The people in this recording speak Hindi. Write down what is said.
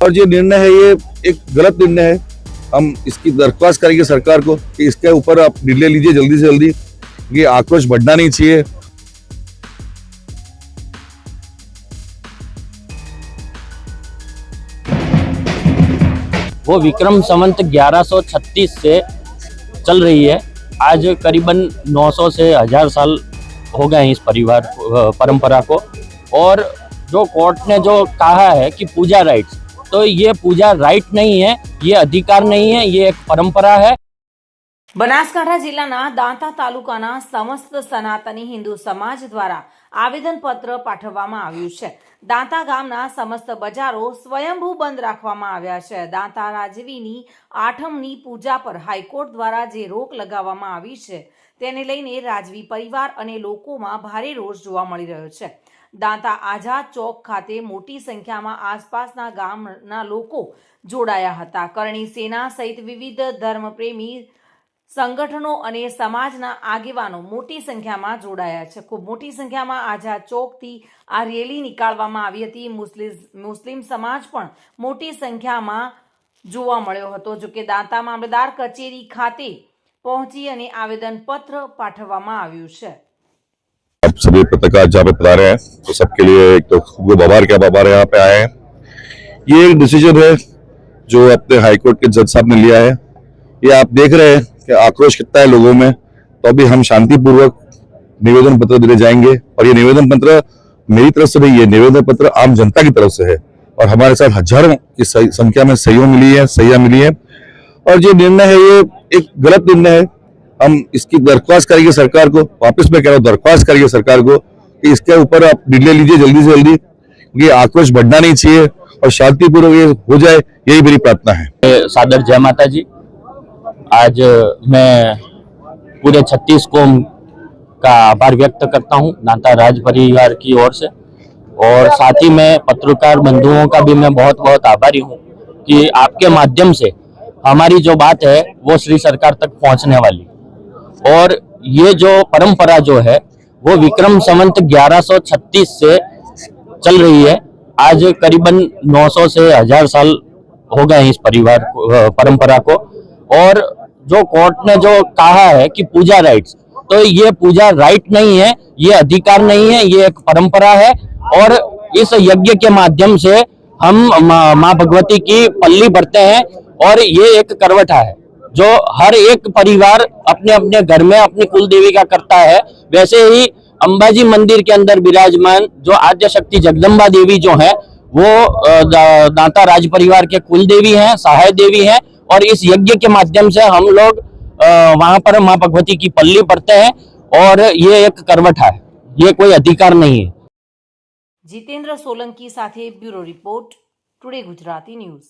और जो निर्णय है ये एक गलत निर्णय है। हम इसकी दरख्वास्त करेंगे सरकार को कि इसके ऊपर आप निर्णय लीजिए जल्दी से जल्दी। ये आक्रोश बढ़ना नहीं चाहिए। वो विक्रम संवत 1136 से चल रही है। आज करीबन 900 से 1000 साल हो गए हैं इस परंपरा को। और जो कोर्ट ने जो कहा है कि पूजा राइट्स, तो ये पूजा राइट नहीं है, ये अधिकार नहीं है, ये एक परंपरा है। બનાસકાંઠા જિલ્લાના દાંતા તાલુકાના સમસ્ત સનાતની હિન્દુ સમાજ દ્વારા આવેદનપત્ર પાઠવવામાં આવ્યું છે। દાંતા ગામના સમસ્ત બજારો સ્વયંભૂ બંધ રાખવામાં આવ્યા છે। દાંતા રાજવીની આઠમની પૂજા પર હાઈકોર્ટ દ્વારા જે રોક લગાવવામાં આવી છે તેને લઈને રાજવી પરિવાર અને લોકોમાં ભારે રોષ જોવા મળી રહ્યો છે। દાંતા આઝાદ ચોક ખાતે મોટી સંખ્યામાં આસપાસના ગામના લોકો જોડાયા હતા। કરણી સેના સહિત વિવિધ ધર્મપ્રેમી સંગઠનો અને સમાજના આગેવાનો મોટી સંખ્યામાં જોડાયા છે। ખૂબ મોટી સંખ્યામાં આઝાદ ચોકથી આ રેલી નીકાળવામાં આવી હતી। મુસ્લિમ સમાજ પણ મોટી સંખ્યામાં જોવા મળ્યો હતો। જો કે દાંતા મામલતદાર કચેરી ખાતે પહોંચી અને આવેદનપત્ર પાઠવવામાં આવ્યું છે। आप सभी पत्रकार जहाँ पे पधारे रहे हैं तो सबके लिए एक तो खूब आभार के आभार यहाँ पे आए हैं। ये एक डिसीजन है जो अपने हाईकोर्ट के जज साहब ने लिया है। ये आप देख रहे हैं कि आक्रोश कितना है लोगों में। तो अभी हम शांतिपूर्वक निवेदन पत्र देने जाएंगे और ये निवेदन पत्र मेरी तरफ से नहीं है, निवेदन पत्र आम जनता की तरफ से है और हमारे साथ हजारों की संख्या में सहियां मिली है। और जो निर्णय है ये एक गलत निर्णय है। हम इसकी दरख्वास्त करेंगे सरकार को, वापस मैं कह रहा हूँ दरख्वास्त करेंगे सरकार को कि इसके ऊपर आप निर्णय लीजिए जल्दी से जल्दी। ये आक्रोश बढ़ना नहीं चाहिए और शांतिपूर्वक ये हो जाए, यही मेरी प्रार्थना है। सादर जय माता जी। आज मैं पूरे 36 कौम का आभार व्यक्त करता हूँ दांता राज परिवार की ओर से, और साथ ही मैं पत्रकार बंधुओं का भी मैं बहुत बहुत आभारी हूँ कि आपके माध्यम से हमारी जो बात है वो श्री सरकार तक पहुँचने वाली। और ये जो परंपरा जो है वो विक्रम संवत 1136 से चल रही है। आज करीबन 900 से 1000 साल हो गए हैं इस परंपरा को। और जो कोर्ट ने जो कहा है कि पूजा राइट्स, तो ये पूजा राइट नहीं है, ये अधिकार नहीं है, ये एक परंपरा है। और इस यज्ञ के माध्यम से हम माँ भगवती की पल्ली भरते हैं और ये एक करवटा है जो हर एक परिवार अपने अपने घर में अपनी कुल देवी का करता है। वैसे ही अंबाजी मंदिर के अंदर विराजमान जो आद्य शक्ति जगदम्बा देवी जो है वो दांता राज परिवार के कुल देवी हैं, सहाय देवी हैं। और इस यज्ञ के माध्यम से हम लोग वहां पर माँ भगवती की पल्ली पड़ते हैं और ये एक करवटा है, ये कोई अधिकार नहीं है। जितेंद्र सोलंकी साथे bureau report, today Gujarati news.